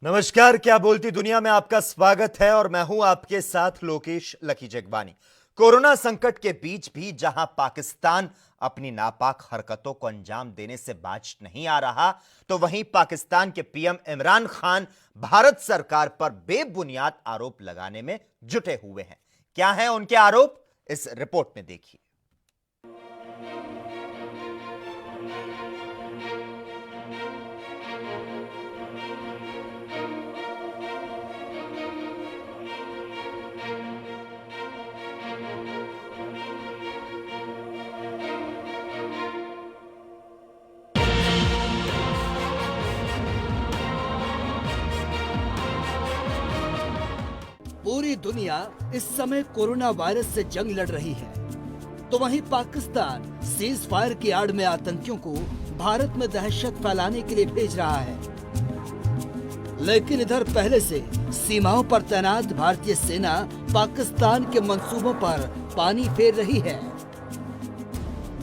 नमस्कार, क्या बोलती दुनिया में आपका स्वागत है और मैं हूं आपके साथ लोकेश लकी जगबानी। कोरोना संकट के बीच भी जहां पाकिस्तान अपनी नापाक हरकतों को अंजाम देने से बाज नहीं आ रहा, तो वहीं पाकिस्तान के पीएम इमरान खान भारत सरकार पर बेबुनियाद आरोप लगाने में जुटे हुए हैं। क्या है उनके आरोप, इस रिपोर्ट में देखिए। पूरी दुनिया इस समय कोरोना वायरस से जंग लड़ रही है, तो वहीं पाकिस्तान सीज फायर की आड़ में आतंकियों को भारत में दहशत फैलाने के लिए भेज रहा है। लेकिन इधर पहले से सीमाओं पर तैनात भारतीय सेना पाकिस्तान के मंसूबों पर पानी फेर रही है।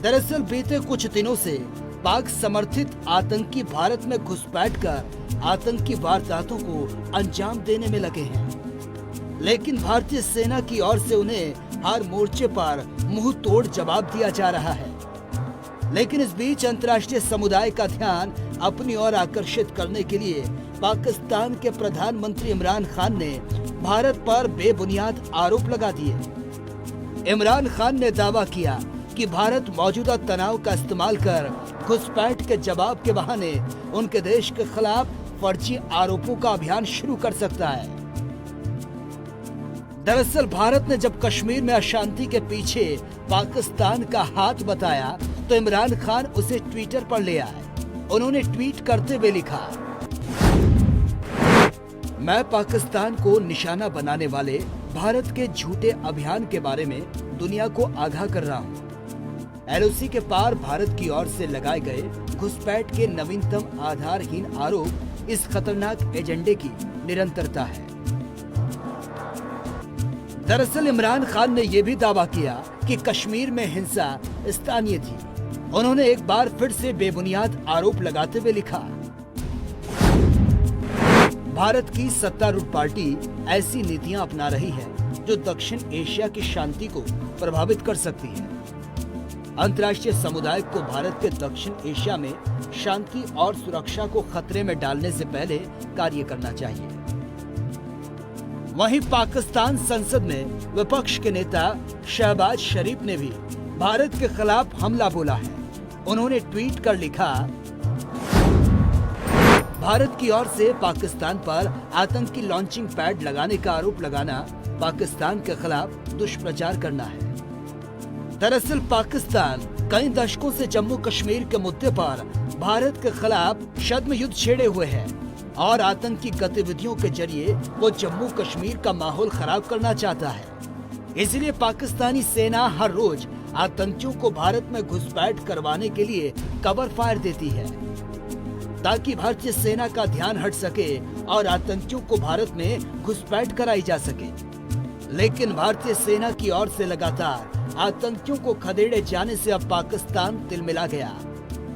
दरअसल बीते कुछ दिनों से पाक समर्थित आतंकी भारत में घुसपैठ कर आतंकी वारदातों को अंजाम देने में लगे हैं, लेकिन भारतीय सेना की ओर से उन्हें हर मोर्चे पर मुंह तोड़ जवाब दिया जा रहा है। लेकिन इस बीच अंतर्राष्ट्रीय समुदाय का ध्यान अपनी ओर आकर्षित करने के लिए पाकिस्तान के प्रधानमंत्री इमरान खान ने भारत पर बेबुनियाद आरोप लगा दिए। इमरान खान ने दावा किया कि भारत मौजूदा तनाव का इस्तेमाल कर घुसपैठ के जवाब के बहाने उनके देश के खिलाफ फर्जी आरोपों का अभियान शुरू कर सकता है। दरअसल भारत ने जब कश्मीर में अशांति के पीछे पाकिस्तान का हाथ बताया, तो इमरान खान उसे ट्विटर पर ले आए। उन्होंने ट्वीट करते हुए लिखा, मैं पाकिस्तान को निशाना बनाने वाले भारत के झूठे अभियान के बारे में दुनिया को आगाह कर रहा हूँ। एलओसी के पार भारत की ओर से लगाए गए घुसपैठ के नवीनतम आधारहीन आरोप इस खतरनाक एजेंडे की निरंतरता है। दरअसल इमरान खान ने यह भी दावा किया कि कश्मीर में हिंसा स्थानीय थी। उन्होंने एक बार फिर से बेबुनियाद आरोप लगाते हुए लिखा, भारत की सत्तारूढ़ पार्टी ऐसी नीतियां अपना रही है जो दक्षिण एशिया की शांति को प्रभावित कर सकती है। अंतर्राष्ट्रीय समुदाय को भारत के दक्षिण एशिया में शांति और सुरक्षा को खतरे में डालने से पहले कार्य करना चाहिए। वहीं पाकिस्तान संसद में विपक्ष के नेता शहबाज शरीफ ने भी भारत के खिलाफ हमला बोला है। उन्होंने ट्वीट कर लिखा, भारत की ओर से पाकिस्तान पर आतंकी लॉन्चिंग पैड लगाने का आरोप लगाना पाकिस्तान के खिलाफ दुष्प्रचार करना है। दरअसल पाकिस्तान कई दशकों से जम्मू कश्मीर के मुद्दे पर भारत के खिलाफ छद्म युद्ध छेड़े हुए है और आतंकी गतिविधियों के जरिए वो जम्मू कश्मीर का माहौल खराब करना चाहता है। इसलिए पाकिस्तानी सेना हर रोज आतंकियों को भारत में घुसपैठ करवाने के लिए कवर फायर देती है, ताकि भारतीय सेना का ध्यान हट सके और आतंकियों को भारत में घुसपैठ कराई जा सके। लेकिन भारतीय सेना की ओर से लगातार आतंकियों को खदेड़े जाने से अब पाकिस्तान तिलमिला गया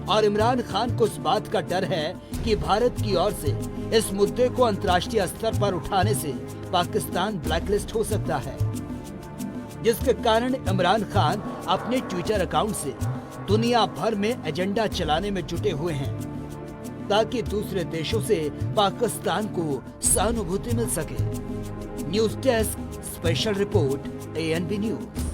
और इमरान खान को इस बात का डर है कि भारत की ओर से इस मुद्दे को अंतर्राष्ट्रीय स्तर पर उठाने से पाकिस्तान ब्लैकलिस्ट हो सकता है, जिसके कारण इमरान खान अपने ट्विटर अकाउंट से दुनिया भर में एजेंडा चलाने में जुटे हुए हैं, ताकि दूसरे देशों से पाकिस्तान को सहानुभूति मिल सके। News desk special report, ANB news.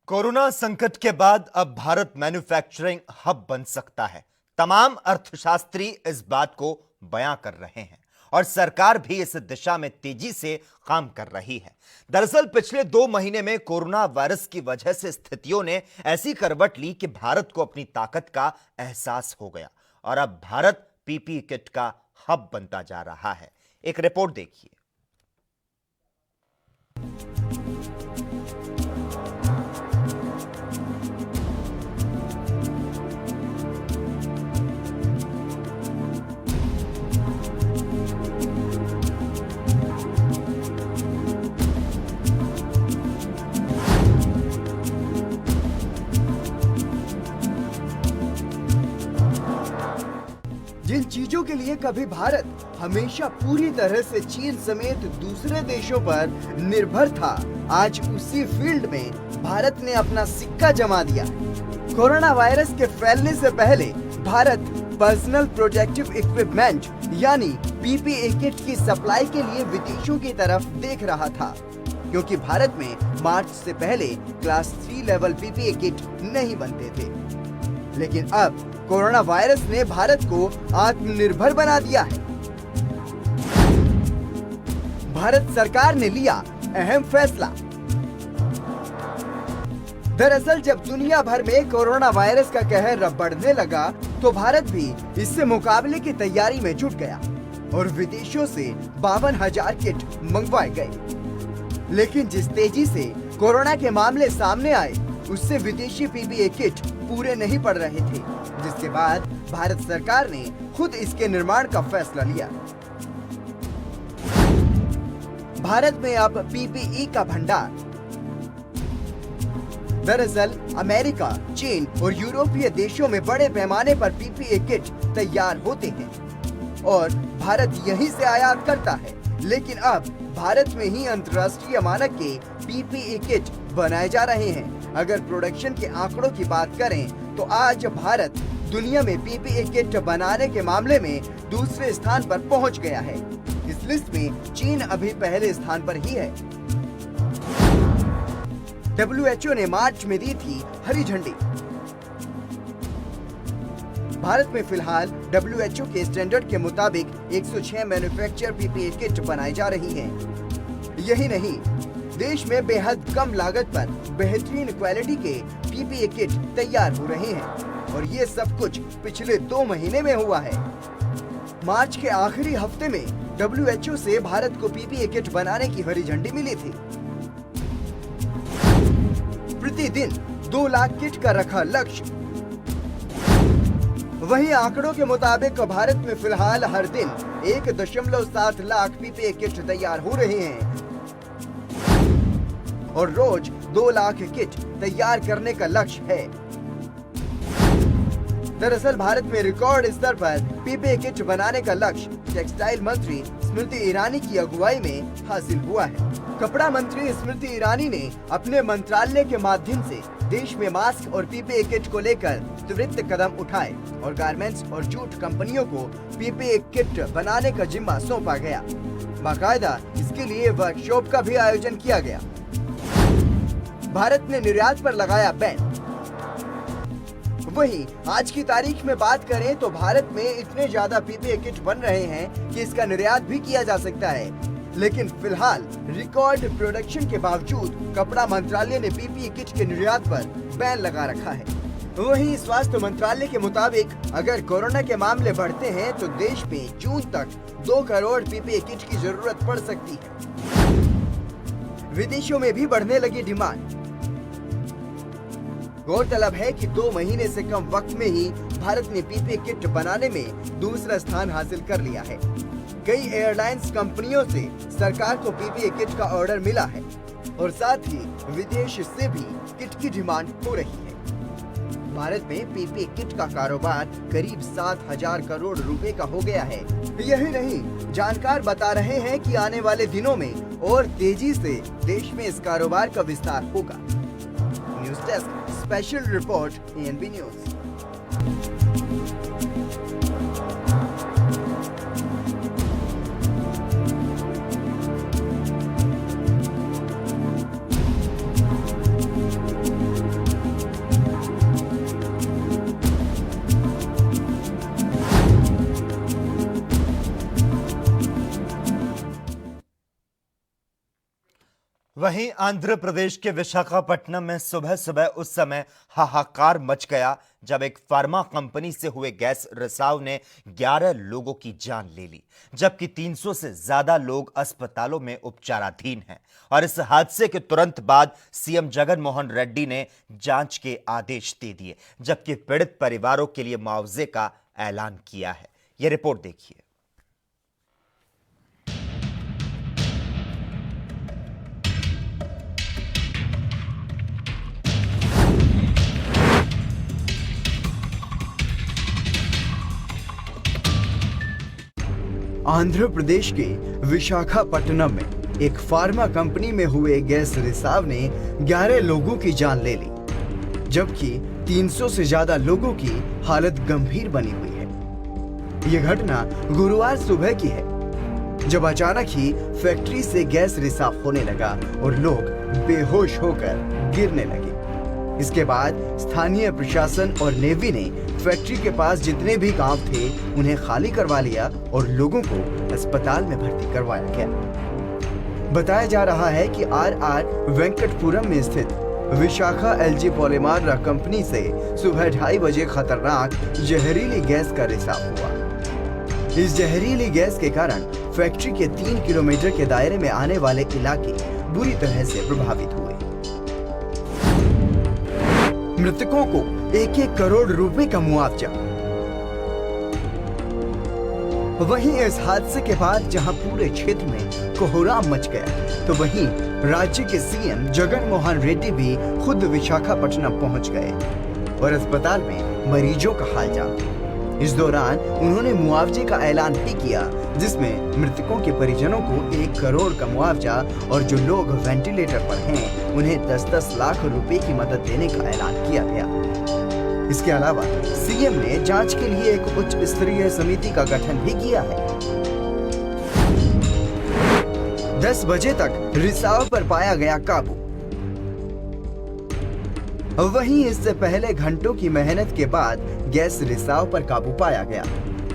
Corona संकट के बाद अब भारत मैन्युफैक्चरिंग हब बन सकता है। तमाम अर्थशास्त्री इस बात को बयां कर रहे हैं और सरकार भी इस दिशा में तेजी से काम कर रही है। दरअसल पिछले 2 महीने में कोरोना वायरस की वजह से स्थितियों ने ऐसी करवट ली कि भारत को अपनी ताकत का एहसास हो गया और अब भारत पीपीई किट का हब बनता जा रहा है। एक रिपोर्ट देखिए। जिन चीजों के लिए कभी भारत हमेशा पूरी तरह से चीन समेत दूसरे देशों पर निर्भर था, आज उसी फील्ड में भारत ने अपना सिक्का जमा दिया। कोरोना वायरस के फैलने से पहले भारत पर्सनल प्रोटेक्टिव इक्विपमेंट यानी पीपीई किट की सप्लाई के लिए विदेशों की तरफ देख रहा था, क्योंकि भारत में मार्च से पहले क्लास 3 लेवल पीपीई किट नहीं बनते थे। लेकिन अब कोरोना वायरस ने भारत को आत्मनिर्भर बना दिया है। भारत सरकार ने लिया अहम फैसला। दरअसल जब दुनिया भर में कोरोना वायरस का कहर बढ़ने लगा तो भारत भी इससे मुकाबले की तैयारी में जुट गया और विदेशों से 52,000 किट मंगवाए गए। लेकिन जिस तेजी से कोरोना के मामले सामने आए उससे विदेशी पीपीई किट पूरे नहीं पड़ रहे थे, जिसके बाद भारत सरकार ने खुद इसके निर्माण का फैसला लिया। भारत में अब पीपीई का भंडार। दरअसल अमेरिका, चीन और यूरोपीय देशों में बड़े पैमाने पर पीपीई किट तैयार होते हैं और भारत यहीं से आयात करता है। लेकिन अब भारत में ही अंतर्राष्ट्रीय मानक के पीपीई किट बनाए जा रहे हैं। अगर प्रोडक्शन के आंकड़ों की बात करें तो आज भारत दुनिया में पीपीई किट बनाने के मामले में दूसरे स्थान पर पहुंच गया है। इस लिस्ट में चीन अभी पहले स्थान पर ही है। WHO ने मार्च में दी थी हरी झंडी। भारत में फिलहाल WHO के स्टैंडर्ड के मुताबिक 106 मैन्युफैक्चर पीपीई किट बनाई जा रही हैं। यही नहीं, देश में बेहद कम लागत पर बेहतरीन क्वालिटी के पीपीई किट तैयार हो रहे हैं और ये सब कुछ पिछले 2 महीने में हुआ है। मार्च के आखिरी हफ्ते में WHO से भारत को पीपीई किट बनाने की हरी झंडी मिली थी। प्रतिदिन 2 लाख किट का रखा लक्ष्य। वहीं आंकड़ों के मुताबिक भारत में फिलहाल हर दिन 1.7 लाख पीपीई किट तैयार हो रहे हैं और रोज 2 लाख किट तैयार करने का लक्ष्य है। दरअसल भारत में रिकॉर्ड स्तर पर पीपीई किट बनाने का लक्ष्य टेक्सटाइल मंत्री स्मृति ईरानी की अगुवाई में हासिल हुआ है। कपड़ा मंत्री स्मृति ईरानी ने अपने मंत्रालय के माध्यम से देश में मास्क और पीपीई किट को लेकर त्वरित कदम उठाए और गारमेंट्स और जूट कंपनियों को पीपीई किट बनाने का जिम्मा सौंपा गया। बाकायदा इसके लिए वर्कशॉप का भी आयोजन किया गया। भारत ने निर्यात पर लगाया बैन। वहीं आज की तारीख में बात करें तो भारत में इतने ज्यादा पीपीई किट बन रहे हैं कि इसका निर्यात भी किया जा सकता है। लेकिन फिलहाल रिकॉर्ड प्रोडक्शन के बावजूद कपड़ा मंत्रालय ने पीपीई किट के निर्यात पर बैन लगा रखा है। वहीं स्वास्थ्य मंत्रालय के मुताबिक अगर कोरोना के मामले बढ़ते हैं तो देश में जून तक 2 करोड़ पीपीई किट की जरूरत पड़ सकती है। विदेशों में भी बढ़ने लगी डिमांड। गौरतलब है कि 2 महीने से कम वक्त में ही भारत ने पीपीई किट बनाने में दूसरा स्थान हासिल कर लिया है। कई एयरलाइंस कंपनियों से सरकार को पीपीई किट का ऑर्डर मिला है और साथ ही विदेश से भी किट की डिमांड हो रही है। भारत में पीपीई किट का कारोबार करीब 7,000 करोड़ रुपए का हो गया है। यही नहीं, जानकार बता रहे हैं कि आने वाले दिनों में और तेजी से देश में इस कारोबार का विस्तार होगा। News desk special report ANB news. वहीं आंध्र प्रदेश के विशाखापट्टनम में सुबह सुबह उस समय हाहाकार मच गया जब एक फार्मा कंपनी से हुए गैस रिसाव ने 11 लोगों की जान ले ली, जबकि 300 से ज्यादा लोग अस्पतालों में उपचाराधीन हैं। और इस हादसे के तुरंत बाद सीएम जगन मोहन रेड्डी ने जांच के आदेश दे दिए, जबकि पीड़ित परिवारों के लिए मुआवजे का ऐलान किया है। यह रिपोर्ट देखिए। आंध्र प्रदेश के विशाखापट्टनम में एक फार्मा कंपनी में हुए गैस रिसाव ने 11 लोगों की जान ले ली, जबकि 300 से ज्यादा लोगों की हालत गंभीर बनी हुई है। यह घटना गुरुवार सुबह की है, जब अचानक ही फैक्ट्री से गैस रिसाव होने लगा और लोग बेहोश होकर गिरने लगे। इसके बाद स्थानीय प्रशासन और नेवी ने फैक्ट्री के पास जितने भी गांव थे उन्हें खाली करवा लिया और लोगों को अस्पताल में भर्ती करवाया गया। बताया जा रहा है कि आर वेंकटपुरम में स्थित विशाखा एलजी पॉलीमर कंपनी से सुबह 2:30 बजे खतरनाक जहरीली गैस का रिसाव हुआ। इस जहरीली गैस के कारण फैक्ट्री के 3 किलोमीटर के दायरे में आने वाले इलाके बुरी तरह से प्रभावित हुए। मृतकों को 1-1 करोड़ रुपए का मुआवजा। वहीं इस हादसे के बाद जहां पूरे क्षेत्र में कोहराम मच गया, तो वहीं राज्य के सीएम जगन मोहन रेड्डी भी खुद विशाखापट्टनम पहुंच गए और अस्पताल में मरीजों का हाल जाना। इस दौरान उन्होंने मुआवजे का ऐलान भी किया, जिसमें मृतकों के परिजनों को 1 करोड़ का मुआवजा और जो लोग वेंटिलेटर पर हैं उन्हें 10-10 लाख रुपए की मदद देने का ऐलान किया गया। इसके अलावा सीएम ने जांच के लिए एक उच्च स्तरीय समिति का गठन भी किया है। 10 बजे तक रिसाव पर पाया गया काबू। वहीं इससे पहले घंटों की मेहनत के बाद गैस रिसाव पर काबू पाया गया।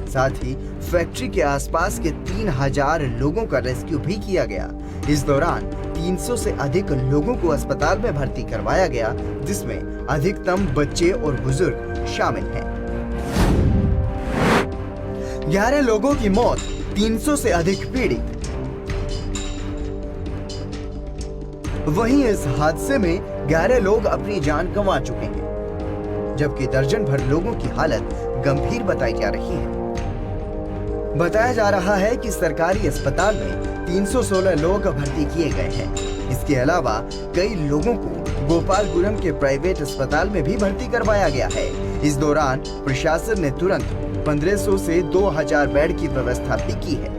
साथ ही फैक्ट्री के आसपास के 3000 लोगों का रेस्क्यू भी किया गया। इस दौरान 300 से अधिक लोगों को अस्पताल में भर्ती करवाया गया, जिसमें अधिकतम बच्चे और बुजुर्ग शामिल हैं। 11 लोगों की मौत, 300 से अधिक पीड़ित। वहीं इस हादसे में 11 लोग अपनी जान गंवा चुके हैं, जबकि दर्जन भर लोगों की हालत गंभीर बताई जा रही है। बताया जा रहा है कि सरकारी अस्पताल में 316 लोग भर्ती किए गए हैं। इसके अलावा कई लोगों को गोपालपुरम के प्राइवेट अस्पताल में भी भर्ती करवाया गया है। इस दौरान प्रशासन ने तुरंत 1500 से 2000 बेड की व्यवस्था भी की है।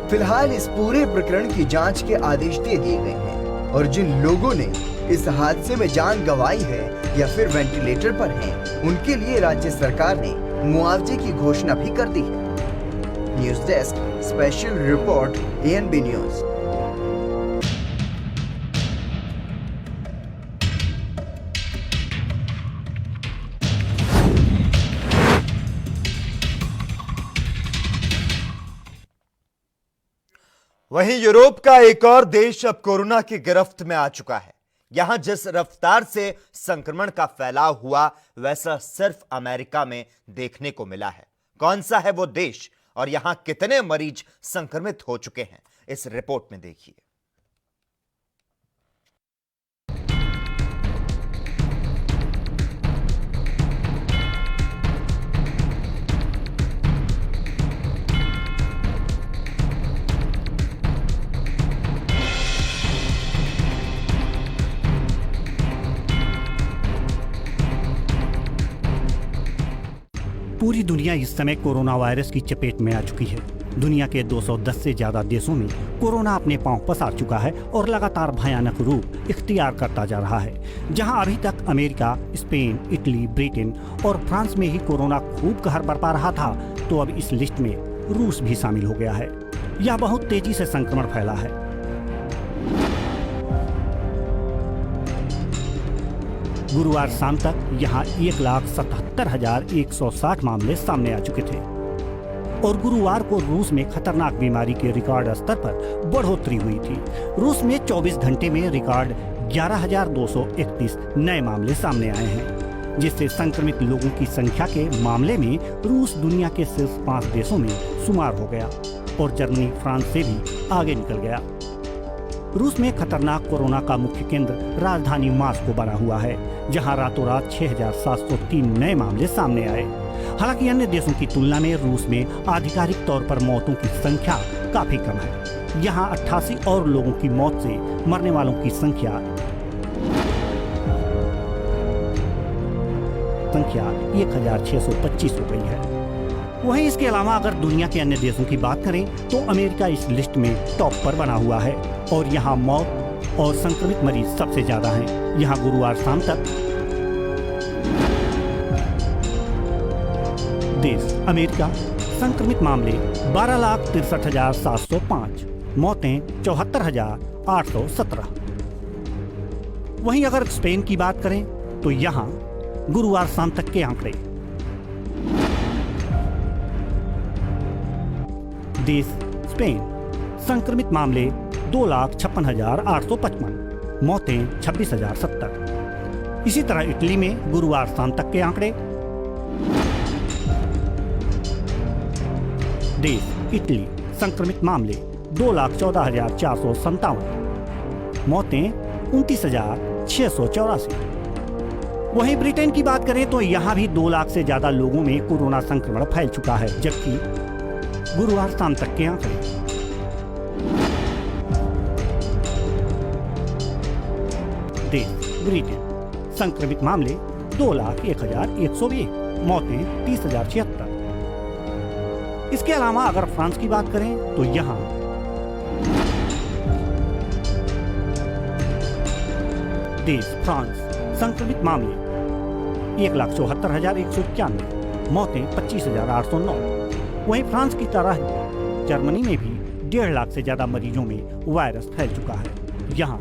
फिलहाल इस पूरे प्रकरण की जांच के आदेश दे दिए गए हैं और जिन लोगों ने इस हादसे में जान गंवाई है या फिर वेंटिलेटर पर हैं, उनके लिए राज्य सरकार ने मुआवजे की घोषणा भी कर दी है। News desk special report ANB news. वहीं यूरोप का एक और देश अब कोरोना की गिरफ्त में आ चुका है। यहां जिस रफ्तार से संक्रमण का फैलाव हुआ, वैसा सिर्फ अमेरिका में देखने को मिला है। कौन सा है वो देश और यहां कितने मरीज संक्रमित हो चुके हैं, इस रिपोर्ट में देखिए। पूरी दुनिया इस समय कोरोना वायरस की चपेट में आ चुकी है। दुनिया के 210 से ज्यादा देशों में कोरोना अपने पांव पसार चुका है और लगातार भयानक रूप इख्तियार करता जा रहा है। जहां अभी तक अमेरिका, स्पेन, इटली, ब्रिटेन और फ्रांस में ही कोरोना खूब कहर बरपा रहा था, तो अब इस लिस्ट में रूस भी शामिल हो गया है। यह बहुत तेजी से संक्रमण फैला है। गुरुवार शाम तक यहां 1,77,160 मामले सामने आ चुके थे और गुरुवार को रूस में खतरनाक बीमारी के रिकॉर्ड स्तर पर बढ़ोतरी हुई थी। रूस में 24 घंटे में रिकॉर्ड 11,231 नए मामले सामने आए हैं, जिससे संक्रमित लोगों की संख्या के मामले में रूस दुनिया के शीर्ष 5 देशों में शुमार हो गया और जर्मनी फ्रांस से भी आगे निकल गया। रूस में खतरनाक कोरोना का मुख्य केंद्र राजधानी मॉस्को बना हुआ है, जहां रातों रात 6,703 नए मामले सामने आए। हालांकि अन्य देशों की तुलना में रूस में आधिकारिक तौर पर मौतों की संख्या काफी कम है। यहां 88 और लोगों की मौत से मरने वालों की संख्या 1,625 हो गई है। वहीं इसके अलावा अगर दुनिया के अन्य देशों की बात करें तो अमेरिका इस लिस्ट में टॉप पर बना हुआ है और यहाँ मौत और संक्रमित मरीज सबसे ज्यादा हैं। यहाँ गुरुवार शाम तक देश अमेरिका संक्रमित मामले 12,63,705, मौतें 74,817। वहीं अगर स्पेन की बात करें तो यहाँ गुरुवार शाम तक के आंकड़े देश स्पेन संक्रमित मामले 2,56,855, मौतें 26,070। इसी तरह इटली में गुरुवार शाम तक के आंकड़े देश इटली संक्रमित मामले 2,14,457, मौतें 29,684। वहीं ब्रिटेन की बात करें तो यहाँ भी 2 लाख से ज्यादा लोगों में कोरोना संक्रमण फैल चुका है, जबकि गुरुवार शाम तक के आंकड़े देश ब्रिटेन संक्रमित मामले 2,01,120, मौतें 30,076। इसके अलावा अगर फ्रांस की बात करें तो यहाँ देश फ्रांस संक्रमित मामले 1,74,191, मौतें 25,809। वहीं फ्रांस की तरह जर्मनी में भी 1.5 लाख से ज्यादा मरीजों में वायरस फैल चुका है। यहाँ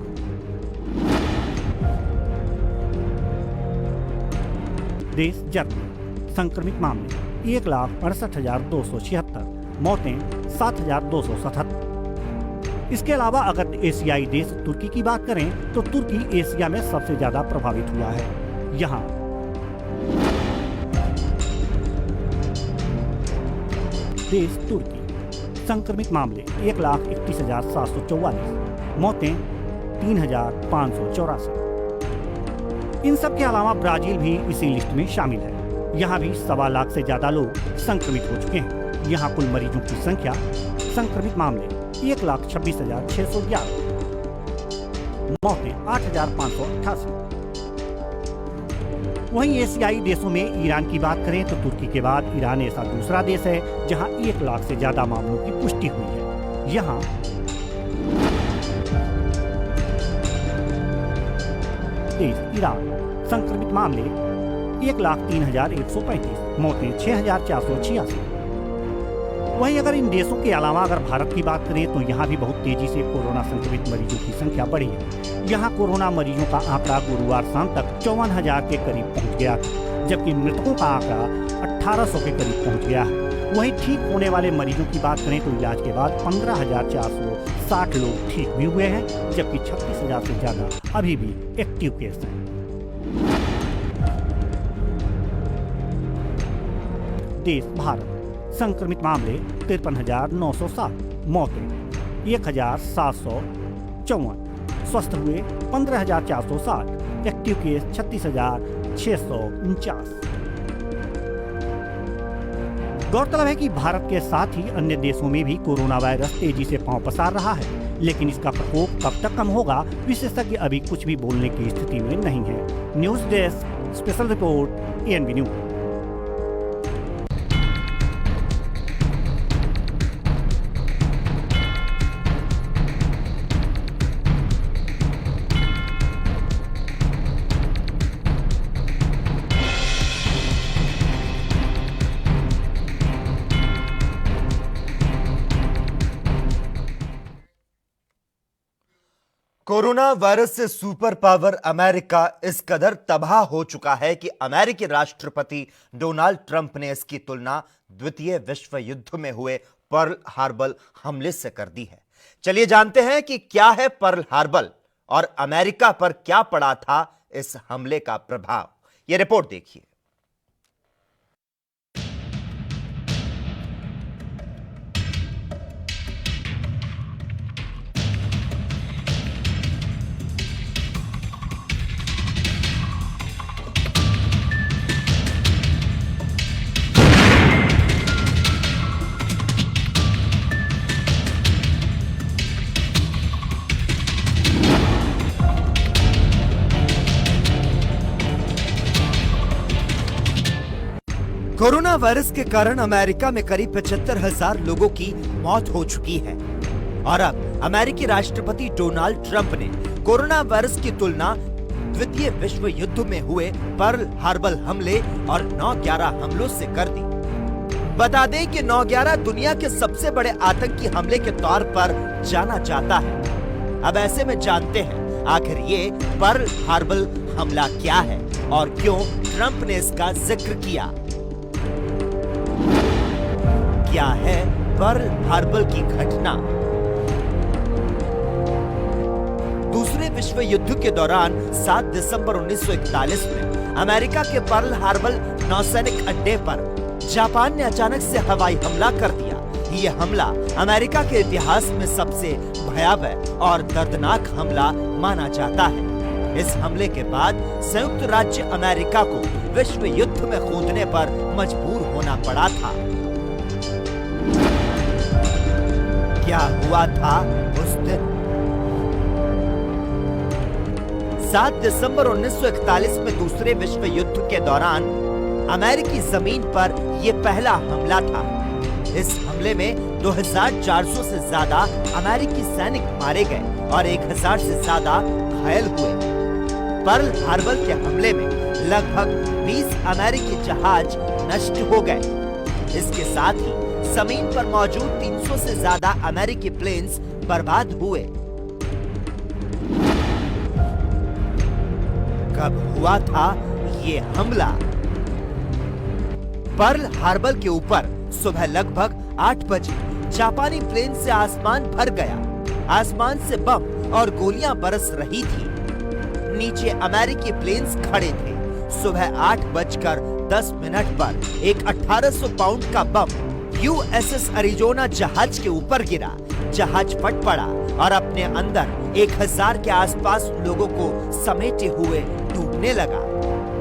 देश जर्मनी संक्रमित मामले 1,68,276, मौतें 7,277। इसके अलावा अगर एशियाई देश तुर्की की बात करें तो तुर्की एशिया में सबसे ज्यादा प्रभावित हुआ है। यहाँ देश तुर्की संक्रमित मामले 1,31,744, मौतें 3,584। इन सब के अलावा ब्राजील भी इसी लिस्ट में शामिल है। यहाँ भी 1.25 लाख से ज्यादा लोग संक्रमित हो चुके हैं। यहाँ कुल मरीजों की संख्या संक्रमित मामले 1,26,611, मौतें 8,588। वहीं एशियाई देशों में ईरान की बात करें तो तुर्की के बाद ईरान ऐसा दूसरा देश है जहां 1 लाख से ज्यादा मामलों की पुष्टि हुई है। यहाँ देश ईरान संक्रमित मामले 1,03,135, मौतें 6,486। वहीं अगर इन देशों के अलावा अगर भारत की बात करें तो यहाँ भी बहुत तेजी से कोरोना संक्रमित मरीजों की संख्या बढ़ी है। यहाँ कोरोना मरीजों का आंकड़ा गुरुवार शाम तक 54,000 के करीब पहुँच गया, जबकि मृतकों का आंकड़ा 1,800 के करीब पहुँच गया है। वहीं ठीक होने वाले मरीजों की बात करें तो इलाज के बाद 15,460 लोग ठीक भी हुए हैं, जबकि 36,000 से ज्यादा अभी भी एक्टिव केस हैं। देश भारत संक्रमित मामले 53,907, मौतें 1,754, स्वस्थ हुए 15,460, एक्टिव केस 36,649। गौरतलब है कि भारत के साथ ही अन्य देशों में भी कोरोना वायरस तेजी से पांव पसार रहा है, लेकिन इसका प्रकोप कब तक कम होगा विशेषज्ञ अभी कुछ भी बोलने की स्थिति में नहीं है। News desk special report ANB news. Corona virus से सुपर पावर अमेरिका इस कदर तबाह हो चुका है कि अमेरिकी राष्ट्रपति डोनाल्ड ट्रंप ने इसकी तुलना द्वितीय विश्व युद्ध में हुए पर्ल हार्बर हमले से कर दी है। चलिए जानते हैं कि क्या है पर्ल हार्बर और अमेरिका पर क्या पड़ा था इस हमले का प्रभाव। यह रिपोर्ट देखिए। कोरोना वायरस के कारण अमेरिका में करीब 75,000 लोगों की मौत हो चुकी है और अब अमेरिकी राष्ट्रपति डोनाल्ड ट्रंप ने कोरोना वायरस की तुलना द्वितीय विश्व युद्ध में हुए पर्ल हार्बर हमले और 9/11 हमलों से कर दी। बता दें कि 9/11 दुनिया के सबसे बड़े आतंकी हमले के तौर पर जाना जाता है। अब ऐसे में जानते हैं आखिर ये पर्ल हार्बर हमला क्या है और क्यों ट्रंप ने इसका जिक्र किया। क्या है पर्ल हार्बर की घटना? दूसरे विश्व युद्ध के दौरान 7 दिसंबर 1941 में अमेरिका के पर्ल हार्बर नौसैनिक अड्डे पर जापान ने अचानक से हवाई हमला कर दिया। ये हमला अमेरिका के इतिहास में सबसे भयावह और दर्दनाक हमला माना जाता है। इस हमले के बाद संयुक्त राज्य अमेरिका को विश्व युद्ध में कूदने पर मजबूर होना पड़ा था। क्या हुआ था उस दिन? 7 दिसंबर 1941 में दूसरे विश्व युद्ध के दौरान अमेरिकी जमीन पर यह पहला हमला था। इस हमले में 2400 से ज्यादा अमेरिकी सैनिक मारे गए और 1000 से ज्यादा घायल हुए। पर्ल हार्बर के हमले में लगभग 20 अमेरिकी जहाज नष्ट हो गए। इसके साथ ही जमीन पर मौजूद 300 से ज्यादा अमेरिकी प्लेन्स बर्बाद हुए। कब हुआ था ये हमला? पर्ल हार्बर के ऊपर सुबह लगभग 8 बजे जापानी प्लेन से आसमान भर गया। आसमान से बम और गोलियां बरस रही थी। नीचे अमेरिकी प्लेन्स खड़े थे। सुबह 8:10 पर एक 1800 पाउंड का बम USS अरिजोना जहाज के ऊपर गिरा। जहाज फट पड़ा और अपने अंदर 1000 के आसपास लोगों को समेटे हुए डूबने लगा।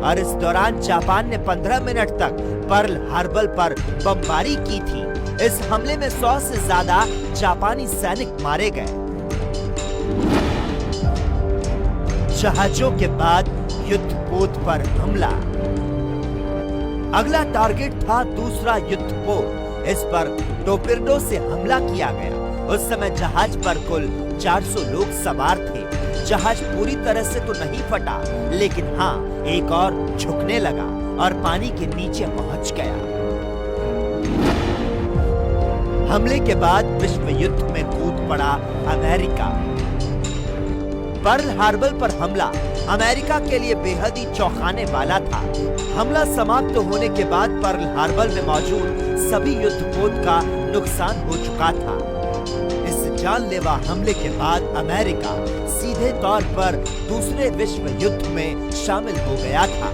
और इस दौरान जापान ने 15 मिनट तक पर्ल हार्बर पर बमबारी की थी। इस हमले में 100 से ज्यादा जापानी सैनिक मारे गए। जहाजों के बाद युद्धपोत पर हमला। अगला टारगेट था दूसरा युद्धपोत। इस पर टोर्पेडो से हमला किया गया। उस समय जहाज पर कुल 400 लोग सवार थे। जहाज पूरी तरह से तो नहीं फटा, लेकिन हाँ, एक और झुकने लगा और पानी के नीचे पहुंच गया। हमले के बाद विश्व युद्ध में कूद पड़ा अमेरिका। पर्ल हार्बर पर हमला अमेरिका के लिए बेहद ही चौंकाने वाला था। हमला समाप्त होने के बाद पर्ल हार्बर में मौजूद सभी युद्धपोत का नुकसान हो चुका था। इस जानलेवा हमले के बाद अमेरिका सीधे तौर पर दूसरे विश्व युद्ध में शामिल हो गया था।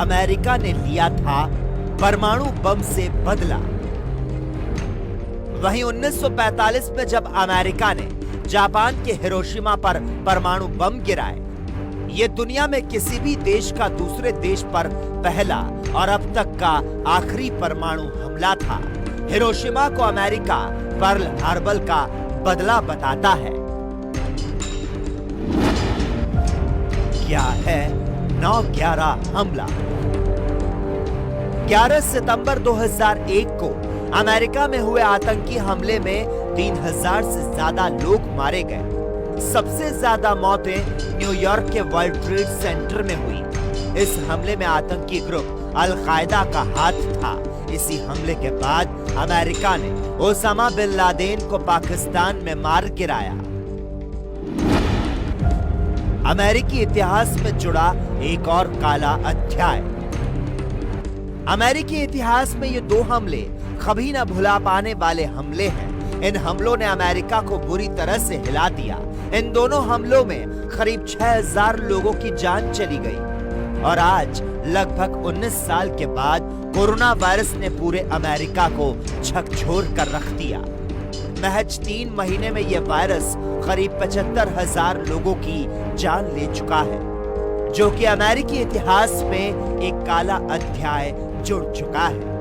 अमेरिका ने लिया था परमाणु बम से बदला। वहीं 1945 में जब अमेरिका ने जापान के हिरोशिमा पर परमाणु बम गिराए, ये दुनिया में किसी भी देश का दूसरे देश पर पहला और अब तक का आखिरी परमाणु हमला था। हिरोशिमा को अमेरिका पर्ल हार्बर का बदला बताता है। क्या है 9/11 हमला? 11 सितंबर 2001 को अमेरिका में हुए आतंकी हमले में 3000 से ज्यादा लोग मारे गए। सबसे ज्यादा मौतें न्यूयॉर्क के वर्ल्ड ट्रेड सेंटर में हुई। इस हमले में आतंकी ग्रुप अल-कायदा का हाथ था। इसी हमले के बाद अमेरिका ने ओसामा बिन लादेन को पाकिस्तान में मार गिराया। अमेरिकी इतिहास में जुड़ा एक और काला अध्याय। अमेरिकी इतिहास में ये 2 हमले कभी न भुला पाने वाले हमले हैं। इन हमलों ने अमेरिका को बुरी तरह से हिला दिया। इन दोनों हमलों में करीब 6000 लोगों की जान चली गई। और आज लगभग 19 साल के बाद कोरोना वायरस ने पूरे अमेरिका को झकझोर कर रख दिया। महज 3 महीने में यह वायरस करीब 75,000 लोगों की जान ले चुका है, जो कि अमेरिकी इतिहास में एक काला अध्याय जुड़ चुका है।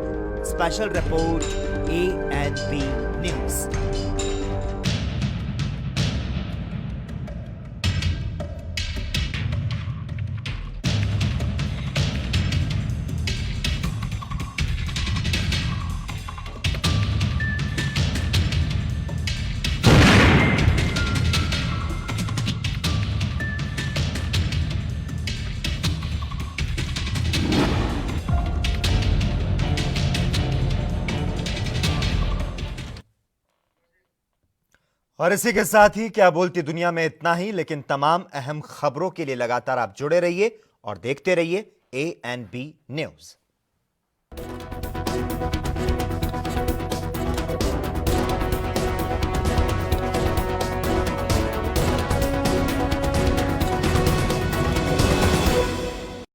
Special report ANP news. और इसी के साथ ही क्या बोलती दुनिया में इतना ही, लेकिन तमाम अहम खबरों के लिए लगातार आप जुड़े रहिए और देखते रहिए ANB न्यूज।